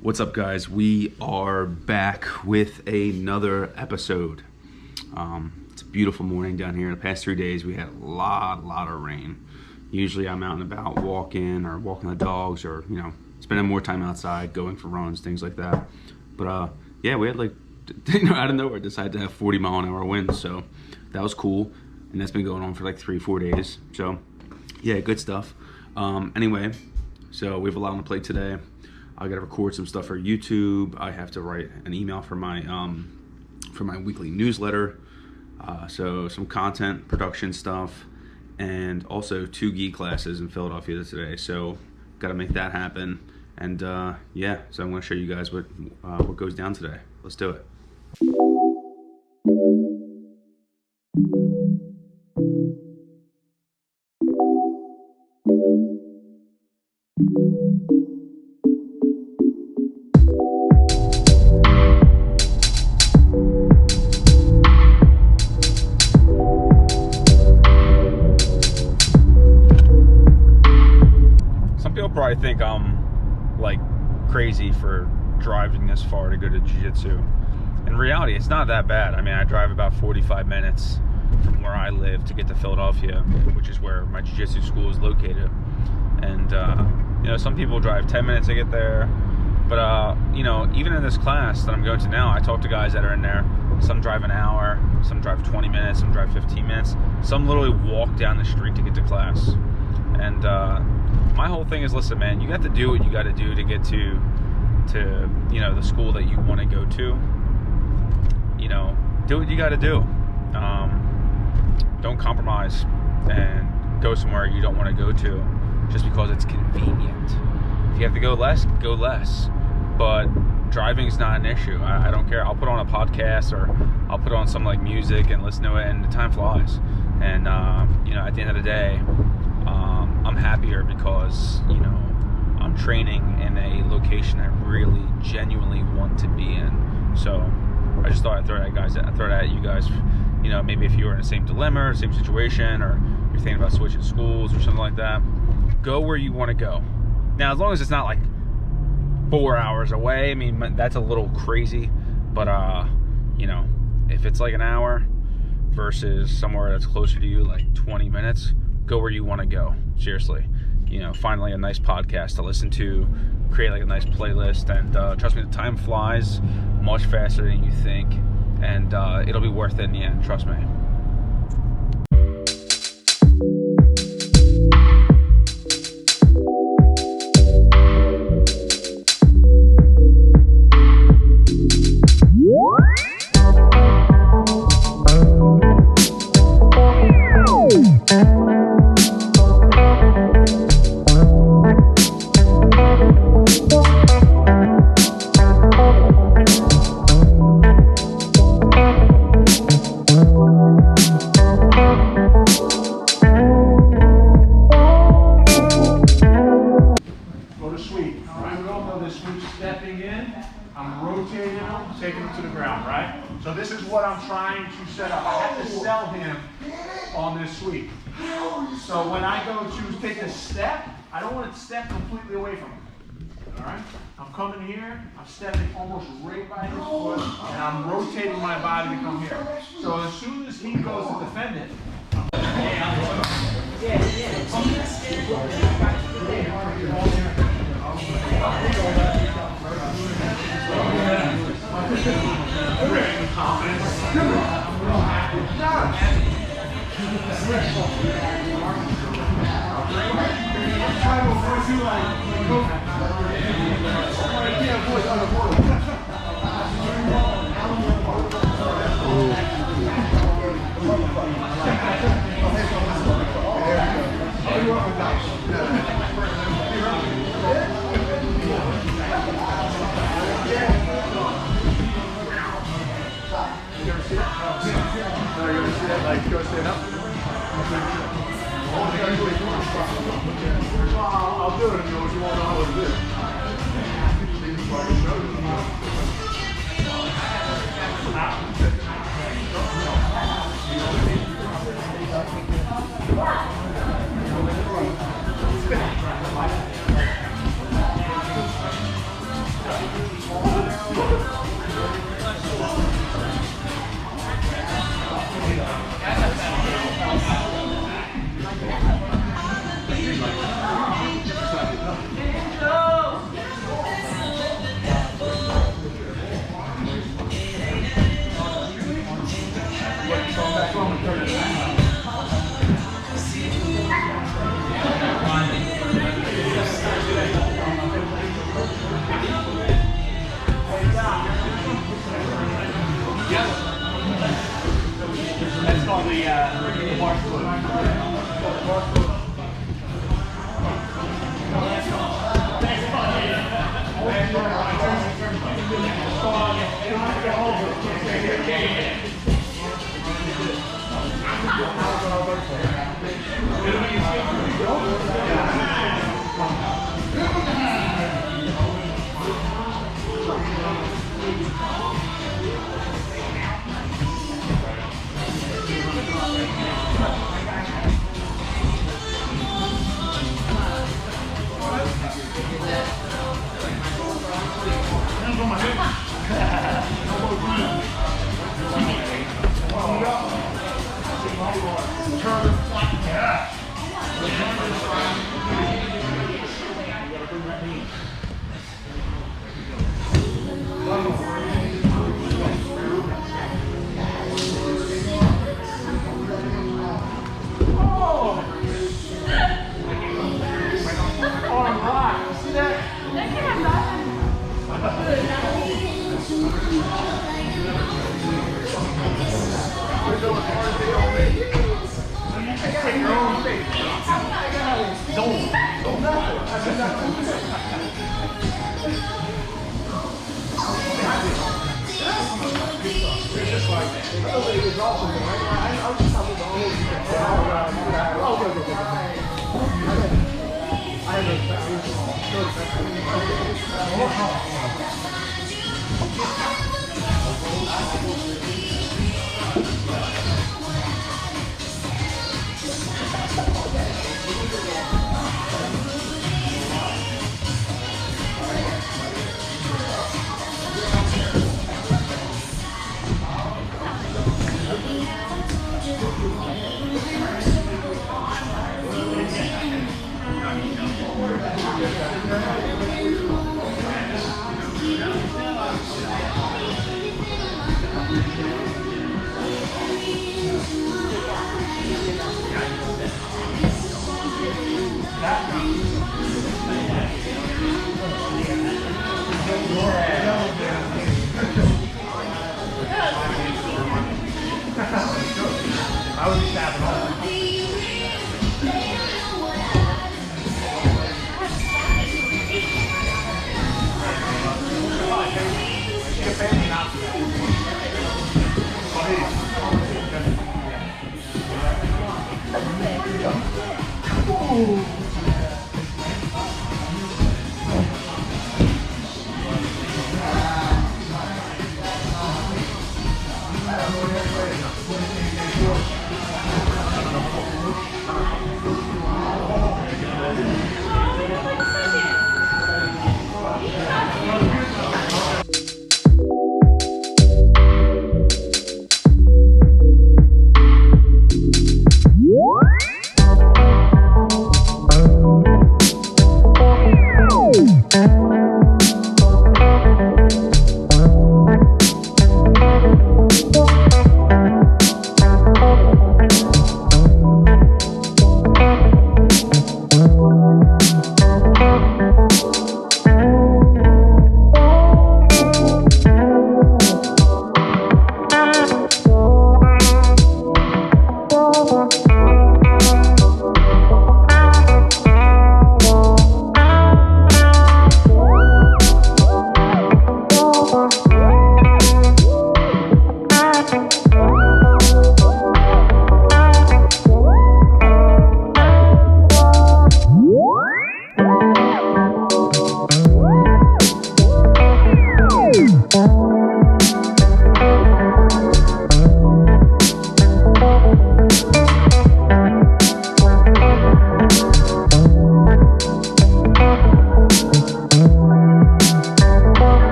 What's up, guys? We are back with another episode. It's a beautiful morning down here. The past 3 days we had a lot of rain. Usually I'm out and about walking the dogs, or spending more time outside, going for runs, things like that. But yeah, we had out of nowhere decided to have 40-mile-an-hour winds, so that was cool, and that's been going on for like 3-4 days. So yeah, good stuff. Anyway, so we have a lot on the plate today. I gotta record some stuff for YouTube. I have to write an email for my weekly newsletter. So some content production stuff, and also 2 gi classes in Philadelphia today. So gotta make that happen. And yeah, so I'm gonna show you guys what goes down today. Let's do it. I think I'm like crazy for driving this far to go to jiu-jitsu. In reality, it's not that bad. I mean, I drive about 45 minutes from where I live to get to Philadelphia, which is where my jiu-jitsu school is located. And some people drive 10 minutes to get there. But even in this class that I'm going to now, I talk to guys that are in there. Some drive an hour, some drive 20 minutes, some drive 15 minutes. Some literally walk down the street to get to class. And my whole thing is, listen, man, you got to do what you got to do to get to the school that you want to go to. Do what you got to do. Don't compromise and go somewhere you don't want to go to just because it's convenient. If you have to go less, go less. But driving is not an issue. I don't care. I'll put on a podcast, or I'll put on some music and listen to it, and the time flies. And at the end of the day, I'm happier because I'm training in a location I really genuinely want to be in. So I just thought I'd throw that at you guys. Maybe if you were in the same dilemma or same situation, or you're thinking about switching schools or something like that, go where you want to go. Now, as long as it's not like 4 hours away, I mean, that's a little crazy. But if it's like an hour versus somewhere that's closer to you, like 20 minutes, go where you want to go. Seriously, find a nice podcast to listen to, create a nice playlist, and trust me, the time flies much faster than you think, and it'll be worth it in the end. Trust me. Taking him to the ground, right? So this is what I'm trying to set up. I have to sell him on this sweep. So when I go to take a step, I don't want to step completely away from him. All right? I'm coming here, I'm stepping almost right by his foot, and I'm rotating my body to come here. So as soon as he goes to defend it, you're gonna sit, like, go stand up. I'll do it if you won't know how to do it. That's called the bar foot. I would be tapping on.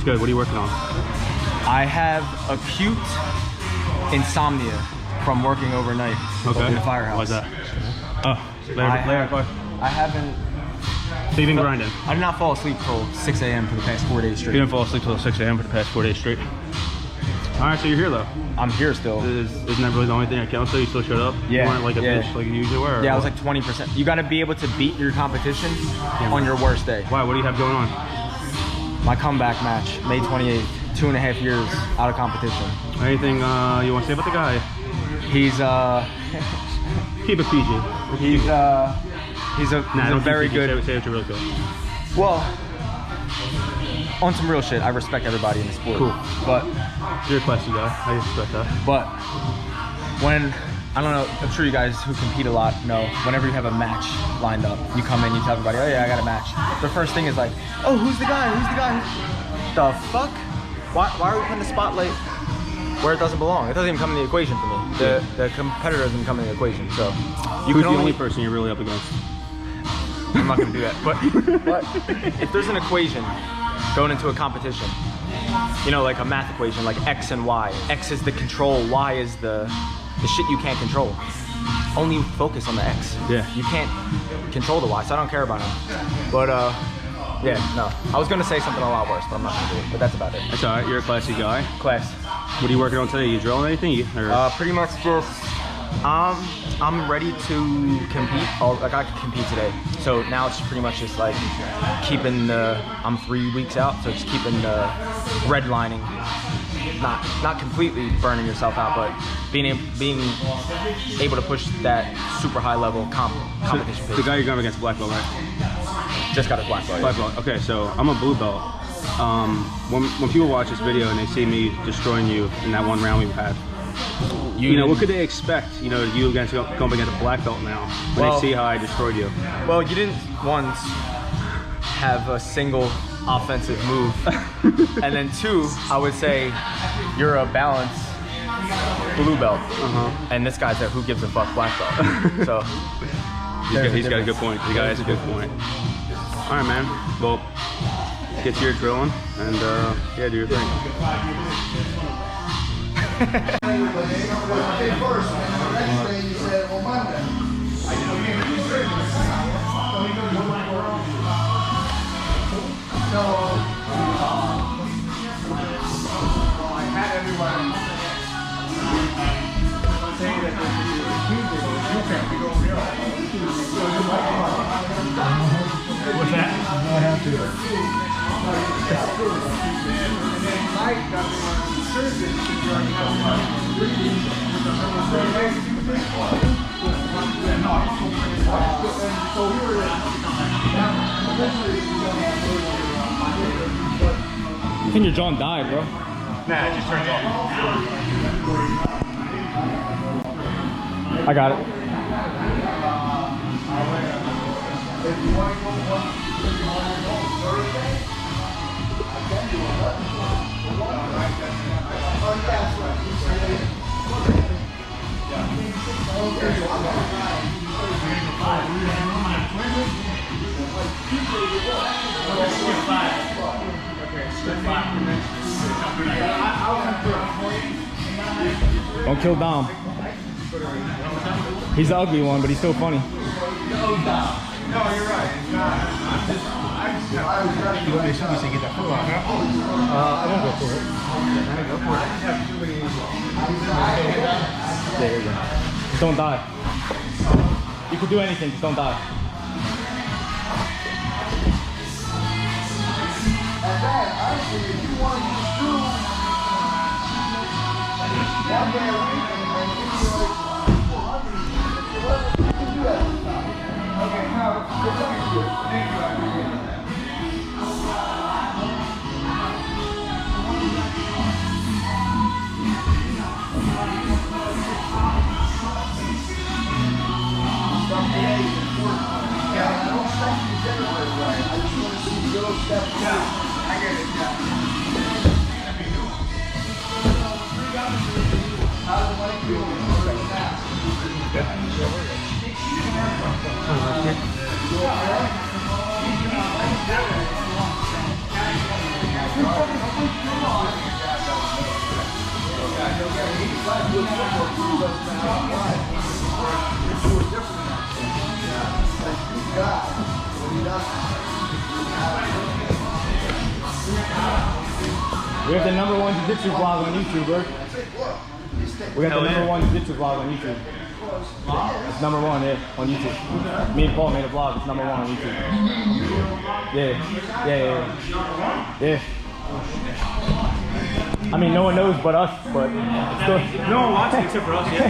good? What are you working on? I have acute insomnia from working overnight in the firehouse. Why's that? Oh, I haven't. So you've been grinding? I did not fall asleep till 6 a.m. for the past 4 days straight. You didn't fall asleep till 6 a.m. for the past 4 days straight? All right, so you're here though. I'm here still. Isn't that really the only thing that counts though? You still showed up? Yeah. You weren't like a bitch like you usually were? Yeah, I was like 20%. You got to be able to beat your competition on your worst day. Why? What do you have going on? My comeback match, May 28th, 2.5 years out of competition. Anything you want to say about the guy? He's Keep it PG. he's a very good. Say what you really feel. Well, on some real shit, I respect everybody in the sport. Cool. But You're a classy guy. I respect that. But when, I don't know, I'm sure you guys who compete a lot know, whenever you have a match lined up, you come in, you tell everybody, oh yeah, I got a match. The first thing is like, oh, who's the guy? Who's the guy? The fuck? Why are we putting the spotlight where it doesn't belong? It doesn't even come in the equation for me. The competitor doesn't come in the equation. So Who's the only person you're really up against? I'm not gonna do that. But if there's an equation going into a competition, you know, like a math equation, like X and Y. X is the control, Y is the shit you can't control. Only focus on the X. Yeah. You can't control the Y, so I don't care about him. But yeah, no. I was gonna say something a lot worse, but I'm not gonna do it. But that's about it. That's all right. You're a classy guy. Class. What are you working on today? You drilling anything? Or? Pretty much just, I'm ready to compete. I got to compete today. So now it's pretty much just like keeping I'm 3 weeks out, so just keeping the redlining. Not completely burning yourself out, but being able to push that super high level competition pace. The guy you're going against, black belt, right? Just got a black belt. Black belt. Okay, so I'm a blue belt. When people watch this video and they see me destroying you in that one round we've had, you know, what could they expect? You know, you going against a black belt now when they see how I destroyed you. Well, you didn't once have a single offensive move, and then two, I would say you're a balanced blue belt, and this guy's a who gives a fuck black belt. So he's got a good point. The guy has a good point. All right, man. Well, get to your drilling and yeah, do your thing. What's that? I have to. I think your John died, bro. Nah, it just turns off. I got it. Don't kill Dom. He's the ugly one, but he's still funny. No, you're right. You want me to say get that foot on, huh? I won't go for it. Go for it. There you go. Just don't die. You could do anything, just don't die. And then, honestly, if you want to use two, one day a week, and give you like 400, you can do that. Okay, now, good luck to you. Thank you, I appreciate that. Yeah, I don't expect you to get it right away. I just want to see little steps. Yeah, I get it, yeah. How does the money feel when you work fast? You okay? We have the #1 jiu-jitsu vlog on YouTube, bro. We got the #1 jiu-jitsu vlog on YouTube. It's #1, yeah, on YouTube. Me and Paul made a vlog. It's #1 on YouTube. Yeah. I mean, no one knows but us, but still. No one watches except for us, yeah.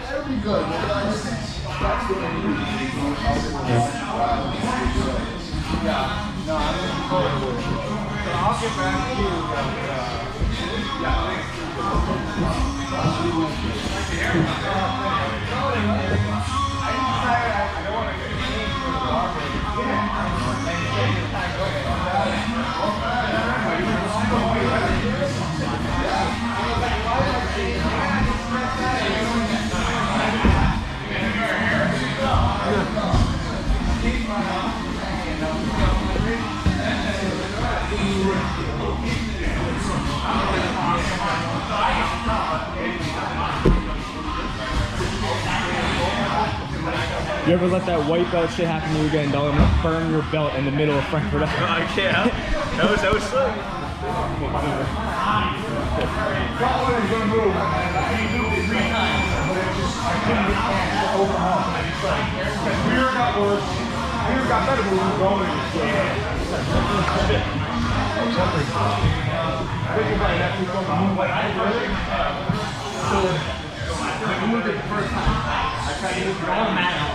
That'll be good. That's what I need. Yeah. No, I'm looking forward to it. So I'll get back to you. You ever let that white belt shit happen to you again, dog? I'm gonna burn your belt in the middle of Frankfurt. I can't. That was slick. We got better when we were going. So when we moved it the first time, I tried to move it all manual.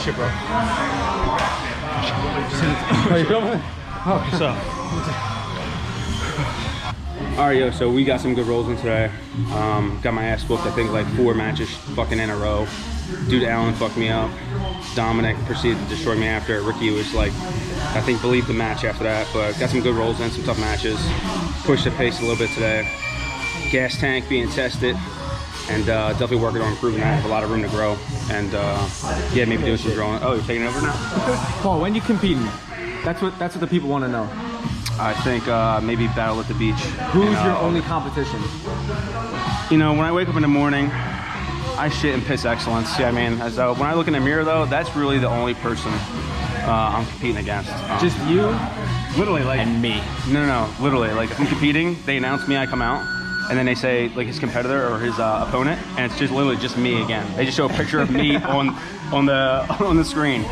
Shit, bro. Are you filming? Oh, what's up? Alright, yo, so we got some good rolls in today. Got my ass whooped, I think, like 4 matches fucking in a row. Dude Allen fucked me up. Dominic proceeded to destroy me after. Ricky was like, I think, believed the match after that. But got some good rolls in, some tough matches. Pushed the pace a little bit today. Gas tank being tested. And definitely working on improving that. Have a lot of room to grow. And yeah, maybe doing some growing. Oh, you're taking it over now? Paul, when you competing? That's what the people want to know. I think maybe Battle at the Beach. Who's your only competition? You know, when I wake up in the morning, I shit and piss excellence. Yeah, I mean, when I look in the mirror though, that's really the only person I'm competing against. Just you? Literally, like, and me. No, literally, like, if I'm competing, they announce me, I come out, and then they say like his competitor or his opponent, and it's just literally just me again. They just show a picture of me on the screen.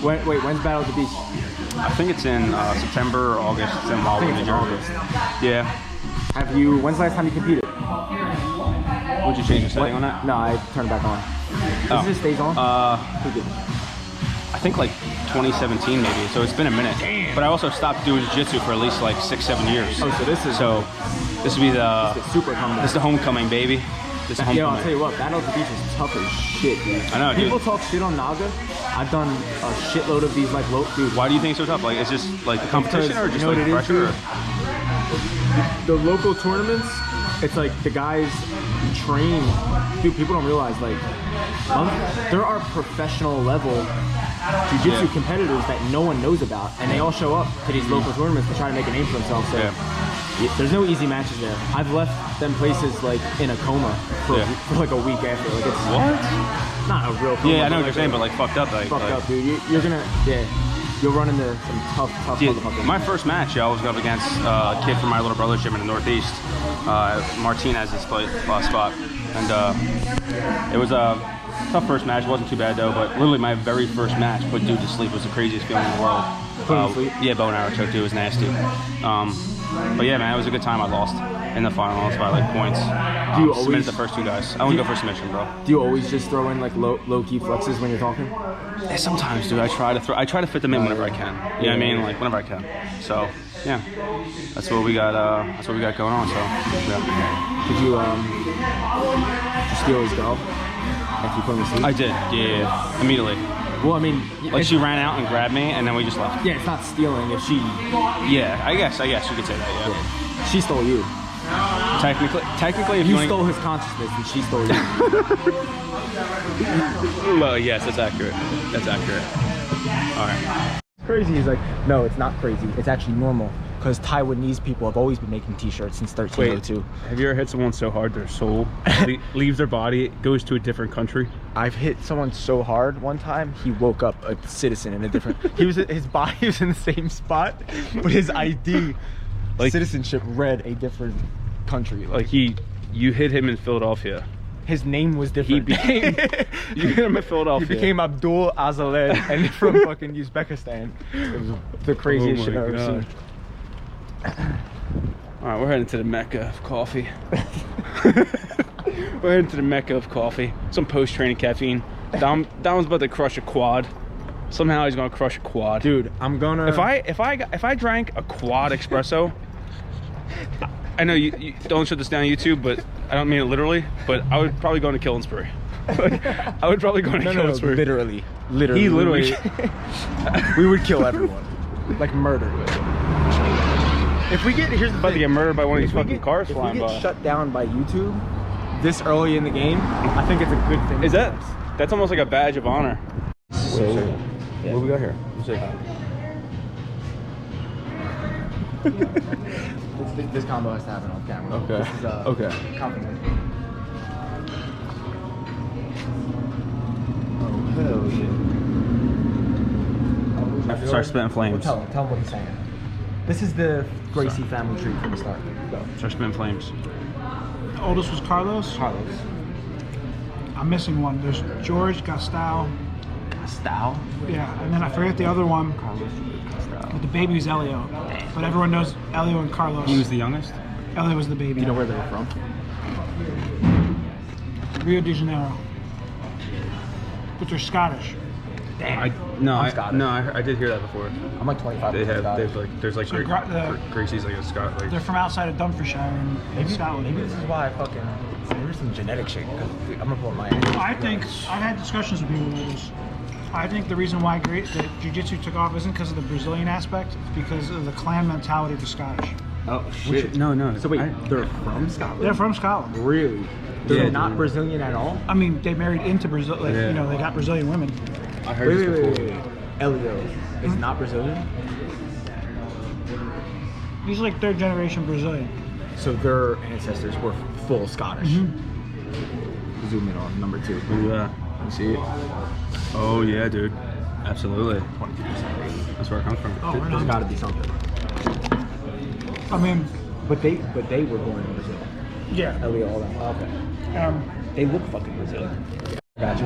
Wait, when's Battle at the Beach? I think it's in September or August. It's in Wildwood, New Jersey. Yeah. Have you? When's the last time you competed? Would you change the setting on that? No, I turned it back on. Does it stays on? I think like 2017 maybe. So it's been a minute. Damn. But I also stopped doing jiu-jitsu for at least like 6-7 years. Oh, so this will be the super comeback. This is the homecoming, baby. This is homecoming. Yo, I'll tell you what, Battle at the Beach is tough as shit, dude. I know, People talk shit on Naga. I've done a shitload of these, like, dude. Why do you think it's so tough? Like, it's just like the competition, or just like pressure? The local tournaments, it's like the guys train. Dude, people don't realize, like, there are professional level jiu-jitsu competitors that no one knows about, and they all show up to these local tournaments to try to make a name for themselves. So there's no easy matches there. I've left them places like in a coma for like a week after. Like, it's not a real coma. Yeah, I know what you're saying, but like fucked up, like fucked up, dude. You're gonna you'll run into some tough motherfuckers. My first match, I was going up against a kid from my little brother's gym in the Northeast. Martinez's spot, and it was a tough first match. It wasn't too bad though, but literally my very first match put dude to sleep. Was the craziest feeling in the world. Yeah, bow and arrow choke too. It was nasty. But yeah, man, it was a good time. I lost in the final. I lost by like points. Do you always submitted the first 2 guys? I only go for submission, bro. Do you always just throw in like low key flexes when you're talking? Yeah, sometimes, dude. I try to fit them in whenever I can. You know what I mean? Like whenever I can. So yeah, that's what we got. That's what we got going on. So yeah. Did you steal his girl after you put him to sleep? I did. Yeah, immediately. Well, I mean, like she ran out and grabbed me, and then we just left. Yeah, it's not stealing if she. Yeah, I guess you could say that. Yeah. She stole you. Technically, if You you stole his consciousness and she stole you. Well, yes, that's accurate. That's accurate. All right. Crazy. He's like, no, it's not crazy. It's actually normal. Because Taiwanese people have always been making t-shirts since 1302. Have you ever hit someone so hard their soul leaves their body, goes to a different country? I've hit someone so hard one time, he woke up a citizen in a different... his body was in the same spot, but his ID, Like- citizenship, read a different country. Like you hit him in Philadelphia. His name was different. You hit him in Philadelphia. He became Abdul Azaled and from fucking Uzbekistan. It was the craziest Oh shit my I've ever God. seen. All right, we're heading to the Mecca of coffee. We're heading to the Mecca of coffee. Some post-training caffeine. Dom's about to crush a quad. Somehow he's gonna crush a quad. Dude, I'm gonna... If I drank a quad espresso, I know you don't shut this down on YouTube, but I don't mean it literally. But I would probably go on a killing spree. I would probably go on a killing spree. Literally. He literally. We would kill everyone. Like murder. If we get... Here's the About to thing. get murdered by one of these If we fucking get- cars if flying we get by. shut down by YouTube this early in the game, I think it's a good thing. Is that's almost like a badge of honor. So, what do we got here? This combo has to happen off camera. Okay. This is Okay. compliment. Oh hell yeah! I have to start spitting flames. Tell him what he's saying. This is the Gracie family tree from the start. Go. Start spitting flames. The oldest was Carlos. Carlos. I'm missing one. There's George, Gastal. Style. Yeah, and then I forget the other one. Carlos. But the baby was Elio. But everyone knows Elio and Carlos. He was the youngest. Elio was the baby. Do you know where they were from? Rio de Janeiro. But they're Scottish. I did hear that before. I'm like 25. There's like So Gracie's like a Scot. They're from outside of Dumfriesshire in Scotland. Maybe this is why I fucking... There's some genetic shit. I'm gonna pull my... I think I've had discussions with people about this. I think the reason why the jiu-jitsu took off isn't because of the Brazilian aspect. It's because of the clan mentality of the Scottish. Oh shit! No. So wait, they're from Scotland? They're from Scotland. Really? They're Yeah, not dude. Brazilian at all? I mean, they married into Brazil. Like, Yeah. you know, they got Brazilian women. I heard this before. Wait. Elio is not Brazilian? He's like third generation Brazilian. So their ancestors were full Scottish. Zoom in on number 2. Yeah. You see it? Oh yeah, dude. Absolutely. 22%. That's where it comes from. Oh, right There's on. got to be something. I mean, But they were born in Brazil. yeah. Elio, all that. Okay. They look fucking Brazilian. Gotcha.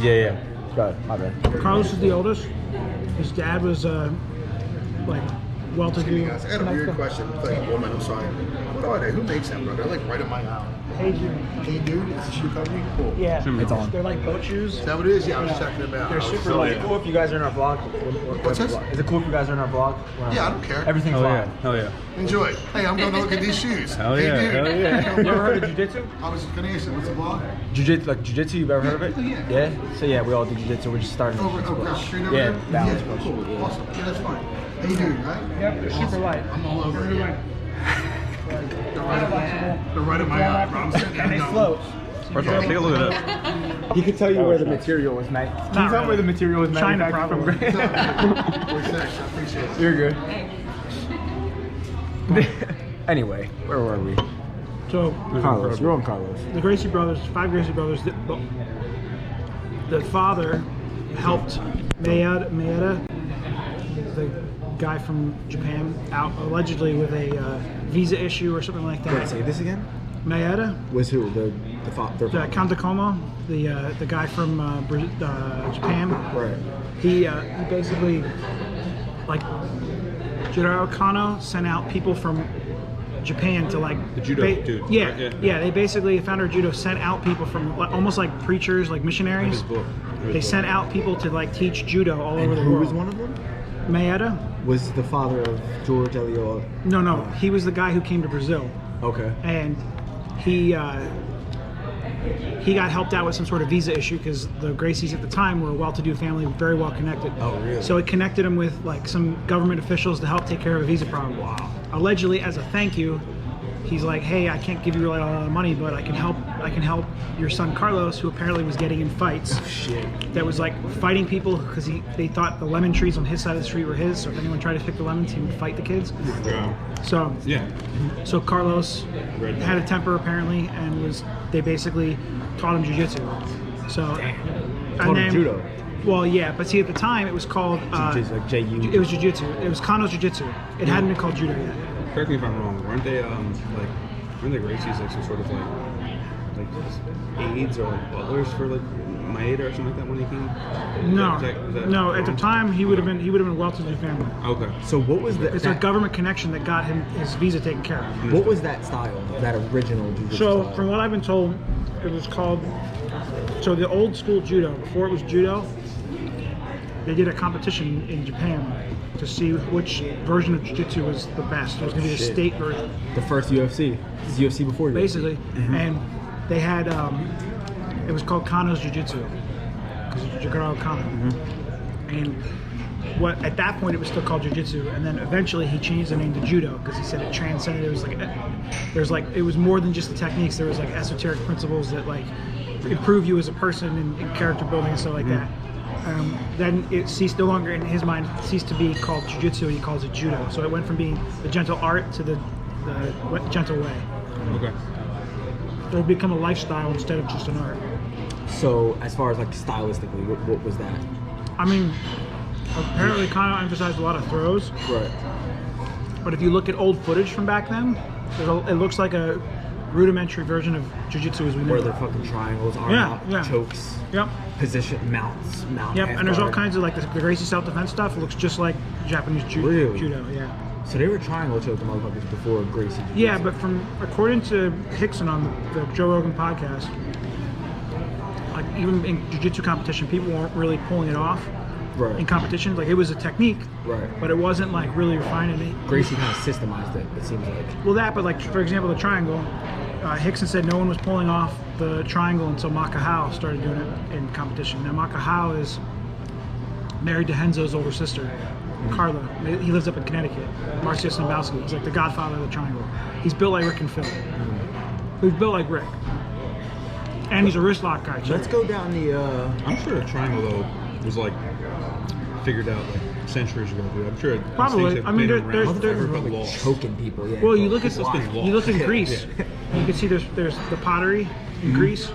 Yeah. Go ahead. My bad. Carlos is the oldest. His dad was like well-to-do. Guys, I got a weird question. It's like a woman, I'm sorry. What are they? Who makes them, bro? They're like right in my alley. Hey, dude. Hey, dude, it's a shoe company? Cool. Yeah. It's on. They're like boat shoes. Is that what it is? Yeah, I was checking them out. They're I was super so- light. Is it cool if you guys are in our vlog? What's this? Is it cool if you guys are in our vlog? Yeah, I don't care. Everything's Hell live. yeah. Hell yeah. Enjoy. Hey, I'm going to look at these shoes. Hell Hey, yeah. dude. Hell yeah. You ever heard of jiu-jitsu? I was going to ask you, what's the vlog? Jiu-jitsu, you've ever heard of it? Yeah. So yeah, we all do jiu-jitsu. We're just starting. Over across the street over Yeah, there? that Yeah, one's cool. yeah. Awesome. Yeah, that's fine. Hey, dude, right? Yep, they're super light. I'm all over it. Yeah. They're right in my eye, bro. I'm sitting there And they going, float. First of all, take a look at that. He could tell you where the material was made. Can you tell really. where the material was China, manufactured probably. from? What's next? I appreciate it. You're good. Anyway, where were we? So Carlos. You're on Carlos. the Gracie brothers, 5 Gracie brothers. The father helped Maeda, the guy from Japan, out allegedly with a visa issue or something like that. Wait, say this again? Maeda, Was who? Their father? Kantakomo, the guy from Japan. Right. He basically, like, Jiro Kano sent out people from Japan to like The judo dude, Yeah, right? yeah. They basically, the founder of judo sent out people from almost like preachers, like missionaries. His book. They sent out people to like teach judo all over the Who world. was one of them? Maeda? Was the father of George Elio? No. He was the guy who came to Brazil, Okay. and he got helped out with some sort of visa issue because the Gracies at the time were a well-to-do family, very well connected. Oh, really? So it connected him with like some government officials to help take care of a visa problem. Wow. Allegedly, as a thank you, he's like, hey, I can't give you really a lot of money, but I can help your son Carlos, who apparently was getting in fights. Oh, shit. That was like fighting people because they thought the lemon trees on his side of the street were his. So if anyone tried to pick the lemons, he would fight the kids. So So Carlos had a temper apparently, and they basically taught him jiu-jitsu. So Taught him judo. Well, yeah, but see, at the time it was called like J-U. It was jiu-jitsu. It was Kano's jiu-jitsu. It hadn't been called judo yet. Correct me if I'm wrong. Weren't they Gracie's like some sort of like aides or like butlers for like Maeda or something like that when he came? No, Was that no. wrong? At the time, he would have been well-to-do family. Okay. So what was It's a government connection that got him his visa taken care of. What was that style? That original jiu-jitsu So, style? from what I've been told, it was called. So the old school judo, before it was judo, they did a competition in Japan to see which version of jiu-jitsu was the best. It was going to be the state version, The first UFC. This is UFC before UFC. basically. And they had, it was called Kano's jiu-jitsu, because it's Jigoro Kano. And at that point it was still called jiu-jitsu, and then eventually he changed the name to judo because he said it transcended. It was it was more than just the techniques. There was like esoteric principles that like improve you as a person and character building and stuff like that. Then it ceased, no longer in his mind, ceased to be called jiu-jitsu. He calls it judo. So it went from being the gentle art to the gentle way. Okay. So it become a lifestyle instead of just an art. So as far as like stylistically, what was that? I mean, apparently Kano emphasized a lot of throws, Right. but if you look at old footage from back then, it looks like a rudimentary version of jiu-jitsu as we know Where it. they're fucking triangles, arm Yeah, out, yeah. chokes, Yep. position, mounts, mount. Yep, half and there's all guard. kinds of like the Gracie self-defense stuff. It looks just like Japanese Really? judo. Yeah. So they were triangle choking motherfuckers before Gracie. Jiu-Jitsu. Yeah, but according to Hickson on the Joe Rogan podcast, like even in jiu-jitsu competition, people weren't really pulling it off. Right. In competitions, like it was a technique, Right. but it wasn't like really refined. And Gracie kind of systemized it. It seems like. well, but like for example, the triangle. Hickson said no one was pulling off the triangle until Makahau started doing it in competition. Now Makahau is married to Henzo's older sister, Carla. He lives up in Connecticut. Marcia Sambowski. He's like the godfather of the triangle. He's built like Rick and Phil. He's built like Rick. And he's a wrist lock guy too. Let's go down the. I'm sure a triangle though was like figured out like centuries ago, dude. I'm sure these Probably. things have I mean, been there's- around there's- forever, but like lost. choking people. Yeah. Well, you look at It's been lost. you look in Yeah, Greece. yeah. You can see there's the pottery in Greece.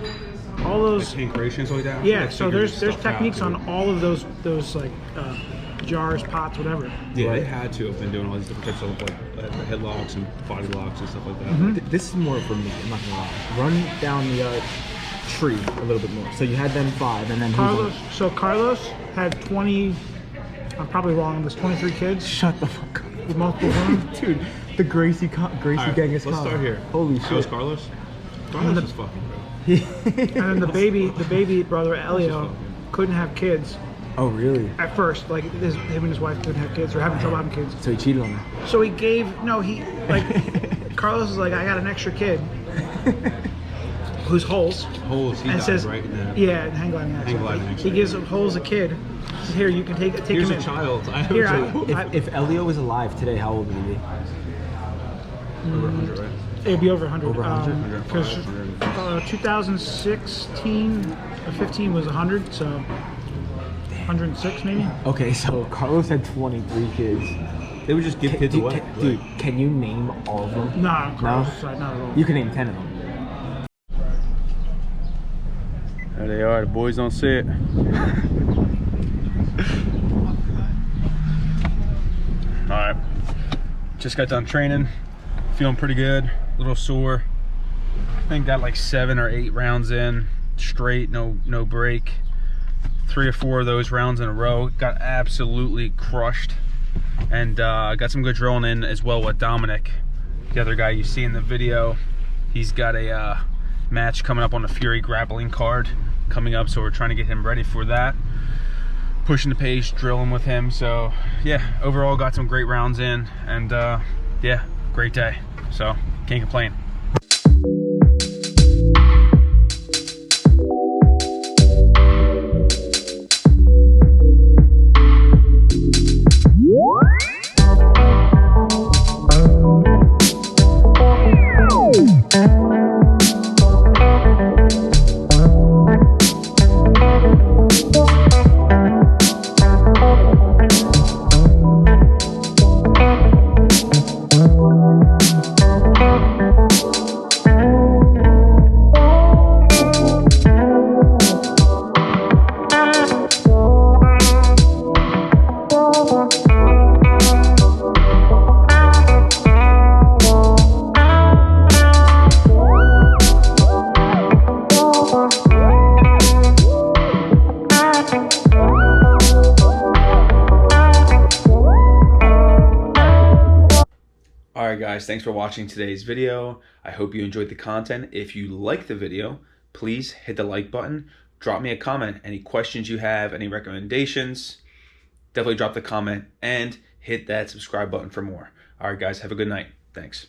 All those. pancreation and stuff like that. Yeah. Like So figured there's this stuff techniques out, on dude. all of those like jars, pots, whatever. Yeah, they Right. had to have been doing all these different types of like headlocks and body locks and stuff like that. This is more for me. I'm not gonna lie. Run down the tree a little bit more. So you had them 5, and then who's on- Carlos. So Carlos had 20. I'm probably wrong. There's 23 kids Shut the fuck up. with multiple women. Dude, the Gracie All right, Genghis let's Khan. start here. Holy That was shit. Carlos. Carlos is fucking bro. And then the baby brother Elio couldn't have kids Oh really? at first. Like him and his wife couldn't have kids or having trouble having kids. So he cheated on her. So he Carlos is like, I got an extra kid who's Holes. Holes, he And died, says, right? In the- yeah, hang gliding accident. Hang gliding He accident. gives Holes a kid. He says, here, you can take Here's him a in. child. I Here, If Elio was alive today, how old would he be? Over 100, right? It'd be over 100. Over 100? Because 2016 or 15 was 100, so 106 maybe. Okay, so Carlos had 23 kids. They would just give kids Dude, away. dude, can you name all of them? Nah, Carlos' side, not at all. You can name 10 of them. There they are. The boys don't see it. All right. Just got done training. Feeling pretty good. A little sore. I think got like 7 or 8 rounds in straight. No break. 3 or 4 of those rounds in a row. Got absolutely crushed. And got some good drilling in as well with Dominic, the other guy you see in the video. He's got a match coming up on the Fury grappling card coming up, so we're trying to get him ready for that. Pushing the pace, drilling with him. So yeah, overall got some great rounds in, and yeah, great day. So can't complain. Alright guys, thanks for watching today's video. I hope you enjoyed the content. If you liked the video, please hit the like button. Drop me a comment. Any questions you have, any recommendations, definitely drop the comment and hit that subscribe button for more. Alright guys, have a good night. Thanks.